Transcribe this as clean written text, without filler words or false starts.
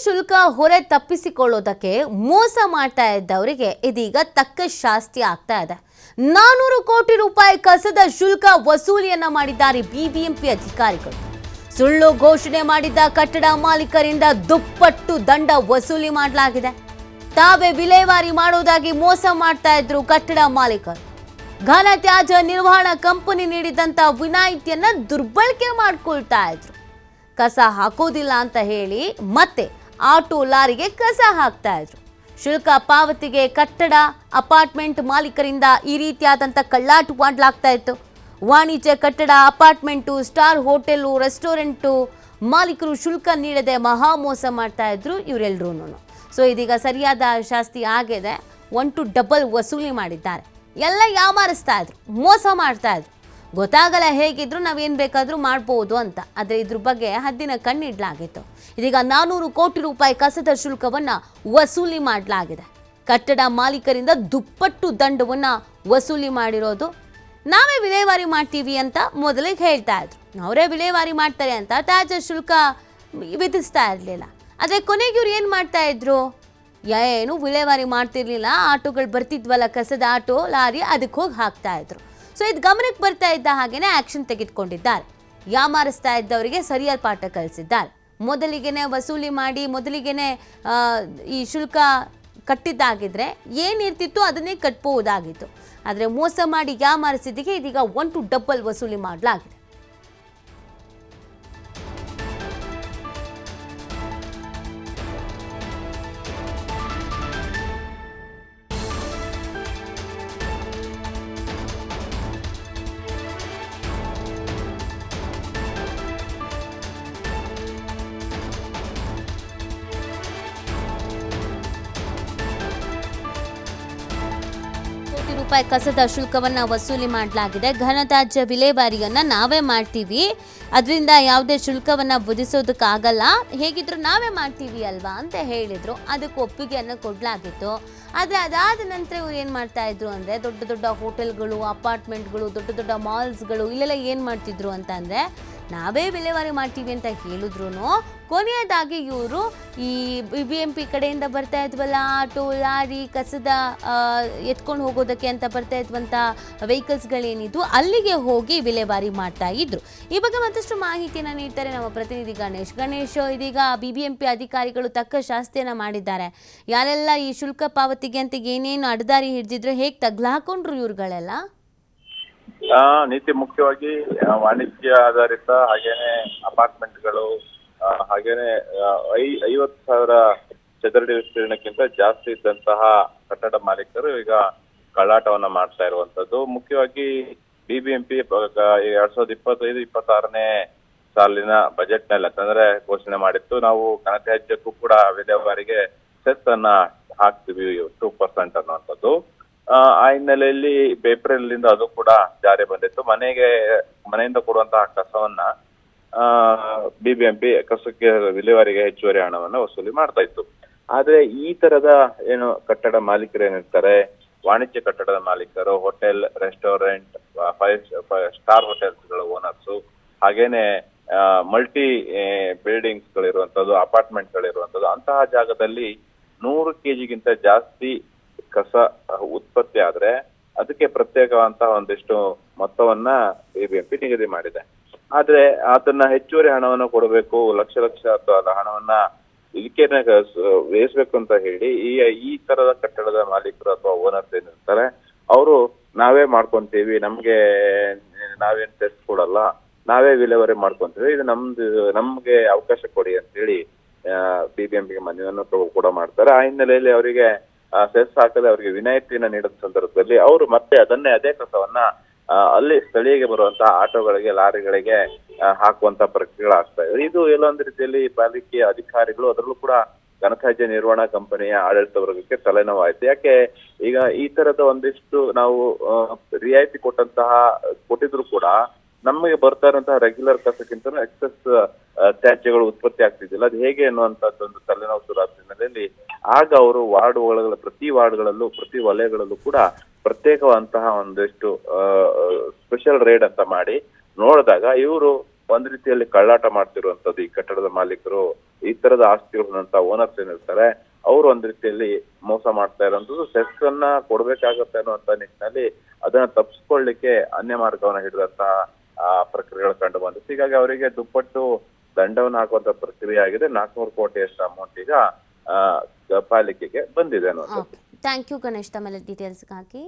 ಶುಲ್ಕ ಹೊರೆ ತಪ್ಪಿಸಿಕೊಳ್ಳೋದಕ್ಕೆ ಮೋಸ ಮಾಡ್ತಾ ಇದ್ದವರಿಗೆ ಇದೀಗ ತಕ್ಕ ಶಾಸ್ತಿ ಆಗ್ತಾ ಇದೆ. 400 ಕೋಟಿ ರೂಪಾಯಿ ಕಸದ ಶುಲ್ಕ ವಸೂಲಿಯನ್ನ ಮಾಡಿದ್ದಾರೆ ಬಿಬಿಎಂಪಿ ಅಧಿಕಾರಿಗಳು. ಸುಳ್ಳು ಘೋಷಣೆ ಮಾಡಿದ್ದ ಕಟ್ಟಡ ಮಾಲೀಕರಿಂದ ದುಪ್ಪಟ್ಟು ದಂಡ ವಸೂಲಿ ಮಾಡಲಾಗಿದೆ. ತಾವೇ ವಿಲೇವಾರಿ ಮಾಡೋದಾಗಿ ಮೋಸ ಮಾಡ್ತಾ ಇದ್ರು ಕಟ್ಟಡ ಮಾಲೀಕರು. ಘನ ತ್ಯಾಜ್ಯ ನಿರ್ವಹಣಾ ಕಂಪನಿ ನೀಡಿದಂತ ವಿನಾಯಿತಿಯನ್ನ ದುರ್ಬಳಕೆ ಮಾಡ್ಕೊಳ್ತಾ ಇದ್ರು. ಕಸ ಹಾಕೋದಿಲ್ಲ ಅಂತ ಹೇಳಿ ಮತ್ತೆ ಆಟೋ ಲಾರಿಗೆ ಕಸ ಹಾಕ್ತಾ ಇದ್ರು. ಶುಲ್ಕ ಪಾವತಿಗೆ ಕಟ್ಟಡ ಅಪಾರ್ಟ್ಮೆಂಟ್ ಮಾಲೀಕರಿಂದ ಈ ರೀತಿಯಾದಂಥ ಕಳ್ಳಾಟ ಮಾಡಲಾಗ್ತಾ ಇತ್ತು. ವಾಣಿಜ್ಯ ಕಟ್ಟಡ, ಅಪಾರ್ಟ್ಮೆಂಟು, ಸ್ಟಾರ್ ಹೋಟೆಲು, ರೆಸ್ಟೋರೆಂಟು ಮಾಲೀಕರು ಶುಲ್ಕ ನೀಡದೆ ಮಹಾ ಮೋಸ ಮಾಡ್ತಾ ಇದ್ರು ಇವರೆಲ್ಲರೂ. ಸೊ ಇದೀಗ ಸರಿಯಾದ ಶಾಸ್ತಿ ಆಗಿದೆ. 1 to double ವಸೂಲಿ ಮಾಡಿದ್ದಾರೆ. ಎಲ್ಲ ಯಾಮಾರಿಸ್ತಾ ಇದ್ರು, ಮೋಸ ಮಾಡ್ತಾ ಇದ್ರು. ಗೊತ್ತಾಗಲ್ಲ ಹೇಗಿದ್ರು ನಾವೇನು ಬೇಕಾದರೂ ಮಾಡ್ಬೋದು ಅಂತ. ಆದರೆ ಇದ್ರ ಬಗ್ಗೆ ಹದ್ದಿನ ಕಣ್ಣಿಡಲಾಗಿತ್ತು. ಇದೀಗ 400 ಕೋಟಿ ರೂಪಾಯಿ ಕಸದ ಶುಲ್ಕವನ್ನು ವಸೂಲಿ ಮಾಡಲಾಗಿದೆ. ಕಟ್ಟಡ ಮಾಲೀಕರಿಂದ ದುಪ್ಪಟ್ಟು ದಂಡವನ್ನು ವಸೂಲಿ ಮಾಡಿರೋದು. ನಾವೇ ವಿಲೇವಾರಿ ಮಾಡ್ತೀವಿ ಅಂತ ಮೊದಲಿಗೆ ಹೇಳ್ತಾ ಇದ್ರು. ಅವರೇ ವಿಲೇವಾರಿ ಮಾಡ್ತಾರೆ ಅಂತ ತ್ಯಾಜ್ಯ ಶುಲ್ಕ ವಿಧಿಸ್ತಾ ಇರಲಿಲ್ಲ. ಆದರೆ ಕೊನೆಗೆ ಇವ್ರು ಏನು ಮಾಡ್ತಾ ಇದ್ರು? ಏನು ವಿಲೇವಾರಿ ಮಾಡ್ತಿರ್ಲಿಲ್ಲ. ಆಟೋಗಳು ಬರ್ತಿದ್ವಲ್ಲ, ಕಸದ ಆಟೋ ಲಾರಿ, ಅದಕ್ಕೆ ಹೋಗಿ ಹಾಕ್ತಾ ಇದ್ರು. ಸೊ ಇದು ಗಮನಕ್ಕೆ ಬರ್ತಾ ಇದ್ದ ಹಾಗೇನೆ ಆಕ್ಷನ್ ತೆಗೆದುಕೊಂಡಿದ್ದಾರೆ. ಯಾಮಾರಿಸ್ತಾ ಇದ್ದವರಿಗೆ ಸರಿಯಾದ ಪಾಠ ಕಲಿಸಿದ್ದಾರೆ. ಮೊದಲಿಗೆನೆ ವಸೂಲಿ ಮಾಡಿ ಮೊದಲಿಗೆನೆ ಈ ಶುಲ್ಕ ಕಟ್ಟಿದ್ದಾಗಿದ್ರೆ ಏನಿರ್ತಿತ್ತು ಅದನ್ನೇ ಕಟ್ಬಹುದಾಗಿತ್ತು. ಆದರೆ ಮೋಸ ಮಾಡಿ ಯಾಮಾರಿಸಿದ್ದಕ್ಕೆ ಇದೀಗ 1 to double ವಸೂಲಿ ಮಾಡಲಾಗಿದೆ. ರೂಪಾಯಿ ಕಸದ ಶುಲ್ಕವನ್ನ ವಸೂಲಿ ಮಾಡಲಾಗಿದೆ. ಘನತ್ಯಾಜ್ಯ ವಿಲೇವಾರಿಯನ್ನ ನಾವೇ ಮಾಡ್ತೀವಿ, ಅದರಿಂದ ಯಾವುದೇ ಶುಲ್ಕವನ್ನ ವಿಧಿಸೋದಕ್ಕಾಗಲ್ಲ, ಹೇಗಿದ್ರು ನಾವೇ ಮಾಡ್ತೀವಿ ಅಲ್ವಾ ಅಂತ ಹೇಳಿದ್ರು. ಅದಕ್ಕೆ ಒಪ್ಪಿಗೆಯನ್ನು ಕೊಡಲಾಗಿತ್ತು. ಆದರೆ ಅದಾದ ನಂತರ ಇವ್ರು ಏನು ಮಾಡ್ತಾ ಇದ್ರು ಅಂದರೆ, ದೊಡ್ಡ ದೊಡ್ಡ ಹೋಟೆಲ್ಗಳು, ಅಪಾರ್ಟ್ಮೆಂಟ್ಗಳು, ದೊಡ್ಡ ದೊಡ್ಡ ಮಾಲ್ಸ್ಗಳು ಇಲ್ಲೆಲ್ಲ ಏನು ಮಾಡ್ತಿದ್ರು ಅಂತ ಅಂದರೆ, ನಾವೇ ವಿಲೇವಾರಿ ಮಾಡ್ತೀವಿ ಅಂತ ಹೇಳಿದ್ರು. ಕೊನೆಯದಾಗಿ ಇವರು ಈ ಬಿಬಿಎಂಪಿ ಕಡೆಯಿಂದ ಬರ್ತಾ ಇದ್ವಲ್ಲ ಆಟೋ ಲಾರಿ ಕಸದ ಎತ್ಕೊಂಡು ಹೋಗೋದಕ್ಕೆ ಅಂತ ಬರ್ತಾ ಇದ್ವಂಥ ವೆಹಿಕಲ್ಸ್ಗಳೇನಿದ್ವು ಅಲ್ಲಿಗೆ ಹೋಗಿ ವಿಲೇವಾರಿ ಮಾಡ್ತಾ ಇದ್ರು. ಈ ಬಗ್ಗೆ ಮತ್ತಷ್ಟು ಮಾಹಿತಿಯನ್ನು ನೀಡ್ತಾರೆ ನಮ್ಮ ಪ್ರತಿನಿಧಿ ಗಣೇಶ್. ಇದೀಗ ಬಿಬಿಎಂಪಿ ಅಧಿಕಾರಿಗಳು ತಕ್ಕ ಶಾಸ್ತಿಯನ್ನು ಮಾಡಿದ್ದಾರೆ. ಯಾರೆಲ್ಲ ಈ ಶುಲ್ಕ ಪಾವತಿಗೆ ಅಂತ ಏನೇನು ಅಡ್ದಾರಿ ಹಿಡಿದಿದ್ರು, ಹೇಗೆ ತಗ್ಲಾಕೊಂಡ್ರು ಇವ್ರುಗಳೆಲ್ಲ? ನೀತಿ ಮುಖ್ಯವಾಗಿ ವಾಣಿಜ್ಯ ಆಧಾರಿತ ಹಾಗೇನೆ ಅಪಾರ್ಟ್ಮೆಂಟ್ಗಳು ಹಾಗೇನೆ 50,000 ಚದರಡಿ ವಿಸ್ತೀರ್ಣಕ್ಕಿಂತ ಜಾಸ್ತಿ ಇದ್ದಂತಹ ಕಟ್ಟಡ ಮಾಲೀಕರು ಈಗ ಕಳ್ಳಾಟವನ್ನ ಮಾಡ್ತಾ ಇರುವಂತದ್ದು. ಮುಖ್ಯವಾಗಿ ಬಿಬಿಎಂಪಿ 2025-26ನೇ ಸಾಲಿನ ಬಜೆಟ್ ನಲ್ಲಿ ಅಂತಂದ್ರೆ ಘೋಷಣೆ ಮಾಡಿತ್ತು. ನಾವು ಘನತ್ಯಾಜ್ಯಕ್ಕೂ ಕೂಡ ವಿಲೇವಾರಿಗೆ ಸೆಸ್ ಅನ್ನ ಹಾಕ್ತಿವಿ 2% ಅನ್ನುವಂಥದ್ದು. ಆ ಹಿನ್ನೆಲೆಯಲ್ಲಿ ಏಪ್ರಿಲ್ ಇಂದ ಅದು ಕೂಡ ಜಾರಿ ಬಂದಿತ್ತು. ಮನೆಯಿಂದ ಕೊಡುವಂತಹ ಕಸವನ್ನ ಬಿಬಿಎಂಪಿ ಕಸಕ್ಕೆ ವಿಲೇವಾರಿಗೆ ಹೆಚ್ಚುವರಿ ಹಣವನ್ನ ವಸೂಲಿ ಮಾಡ್ತಾ ಇತ್ತು. ಆದ್ರೆ ಈ ತರದ ಏನು ಕಟ್ಟಡ ಮಾಲೀಕರು ಏನಿರ್ತಾರೆ, ವಾಣಿಜ್ಯ ಕಟ್ಟಡದ ಮಾಲೀಕರು, ಹೋಟೆಲ್, ರೆಸ್ಟೋರೆಂಟ್, 5 ಸ್ಟಾರ್ ಹೋಟೆಲ್ಸ್ಗಳ ಓನರ್ಸು, ಹಾಗೇನೆ ಮಲ್ಟಿ ಬಿಲ್ಡಿಂಗ್ಸ್ ಗಳಿರುವಂತದ್ದು, ಅಪಾರ್ಟ್ಮೆಂಟ್ ಗಳಿರುವಂತದ್ದು, ಅಂತಹ ಜಾಗದಲ್ಲಿ 100 kgಗಿಂತ ಜಾಸ್ತಿ ಕಸ ಉತ್ಪತ್ತಿ ಆದ್ರೆ ಅದಕ್ಕೆ ಪ್ರತ್ಯೇಕವಂತಹ ಒಂದಿಷ್ಟು ಮೊತ್ತವನ್ನ ಬಿಬಿಎಂಪಿ ನಿಗದಿ ಮಾಡಿದೆ. ಆದ್ರೆ ಅದನ್ನ ಹೆಚ್ಚುವರಿ ಹಣವನ್ನು ಕೊಡಬೇಕು, ಲಕ್ಷ ಅಥವಾ ಹಣವನ್ನ ಇದಕ್ಕೆ ಬೇಯಿಸ್ಬೇಕು ಅಂತ ಹೇಳಿ ಈ ತರದ ಕಟ್ಟಡದ ಮಾಲೀಕರು ಅಥವಾ ಓನರ್ಸ್ ಏನಿರ್ತಾರೆ ಅವರು ನಾವೇ ಮಾಡ್ಕೊಂತೀವಿ, ನಾವೇನ್ ಸೆಸ್ ಕೊಡಲ್ಲ, ನಾವೇ ವಿಲೇವಾರಿ ಮಾಡ್ಕೊಂತೀವಿ, ಇದು ನಮ್ಗೆ ಅವಕಾಶ ಕೊಡಿ ಅಂತ ಹೇಳಿ ಬಿಬಿಎಂಪಿಗೆ ಮನವಿಯನ್ನು ಕೂಡ ಮಾಡ್ತಾರೆ. ಆ ಹಿನ್ನೆಲೆಯಲ್ಲಿ ಅವರಿಗೆ ಸೆಸ್ ಹಾಕದೆ ಅವರಿಗೆ ವಿನಾಯಿತಿಯನ್ನ ನೀಡಿದ ಸಂದರ್ಭದಲ್ಲಿ ಅವರು ಮತ್ತೆ ಅದೇ ಕಸವನ್ನ ಅಲ್ಲಿ ಸ್ಥಳೀಯಗೆ ಬರುವಂತಹ ಆಟೋಗಳಿಗೆ, ಲಾರಿಗಳಿಗೆ ಹಾಕುವಂತ ಪ್ರಕ್ರಿಯೆಗಳಾಗ್ತಾ ಇದೆ. ಇದು ಎಲ್ಲೊಂದು ರೀತಿಯಲ್ಲಿ ಪಾಲಿಕೆಯ ಅಧಿಕಾರಿಗಳು, ಅದರಲ್ಲೂ ಕೂಡ ಘನತ್ಯಾಜ್ಯ ನಿರ್ವಹಣಾ ಕಂಪನಿಯ ಆಡಳಿತ ವರ್ಗಕ್ಕೆ ತಲೆನೋವಾಯ್ತು. ಯಾಕೆ ಈಗ ಈ ತರದ ಒಂದಿಷ್ಟು ನಾವು ರಿಯಾಯಿತಿ ಕೊಟ್ಟಿದ್ರು ಕೂಡ ನಮಗೆ ಬರ್ತಾ ಇರುವಂತಹ ರೆಗ್ಯುಲರ್ ಕಸಕ್ಕಿಂತ ಎಕ್ಸೆಸ್ ತ್ಯಾಜ್ಯಗಳು ಉತ್ಪತ್ತಿ ಆಗ್ತಿದ್ದಿಲ್ಲ. ಅದು ಹೇಗೆ ಅನ್ನುವಂಥದ್ದೊಂದು ತಲೆನೋವು ಶುರು ಆಗ್ತಿದ್ದ ಹಿನ್ನೆಲೆಯಲ್ಲಿ ಆಗ ಅವರು ಪ್ರತಿ ವಾರ್ಡ್ಗಳಲ್ಲೂ ಪ್ರತಿ ವಲಯಗಳಲ್ಲೂ ಕೂಡ ಪ್ರತ್ಯೇಕವಂತಹ ಒಂದಿಷ್ಟು ಸ್ಪೆಷಲ್ ರೇಡ್ ಅಂತ ಮಾಡಿ ನೋಡಿದಾಗ ಇವರು ಒಂದ್ ರೀತಿಯಲ್ಲಿ ಕಳ್ಳಾಟ ಮಾಡ್ತಿರುವಂತದ್ದು ಈ ಕಟ್ಟಡದ ಮಾಲೀಕರು, ಈ ತರದ ಆಸ್ತಿ ಹೊಂದಂತ ಓನರ್ಸ್ ಏನಿರ್ತಾರೆ ಅವ್ರು ಒಂದ್ ರೀತಿಯಲ್ಲಿ ಮೋಸ ಮಾಡ್ತಾ ಇರುವಂತದ್ದು. ಸೆಸ್ ಅನ್ನ ಕೊಡ್ಬೇಕಾಗತ್ತೆ ಅನ್ನುವಂತ ನಿಟ್ಟಿನಲ್ಲಿ ಅದನ್ನ ತಪ್ಪಿಸ್ಕೊಳ್ಳಿಕ್ಕೆ ಅನ್ಯ ಮಾರ್ಗವನ್ನ ಹಿಡಿದಂತಹ ಪ್ರಕ್ರಿಯೆಗಳು ಕಂಡು ಬಂದಿತ್ತು. ಹೀಗಾಗಿ ಅವರಿಗೆ ದುಪ್ಪಟ್ಟು ದಂಡವನ್ನು ಹಾಕುವಂತ ಪ್ರಕ್ರಿಯೆ ಆಗಿದೆ. 400 ಕೋಟಿಯಷ್ಟು ಅಮೌಂಟ್ ಈಗ ಪಾಲಿಕೆಗೆ ಬಂದಿದೆ ಅನ್ನೋದು. ಥ್ಯಾಂಕ್ ಯು ಗಣೇಶ್ ತಮ್ಮೆಲ್ಲ ಡೀಟೇಲ್ಸ್ಗಾಗಿ.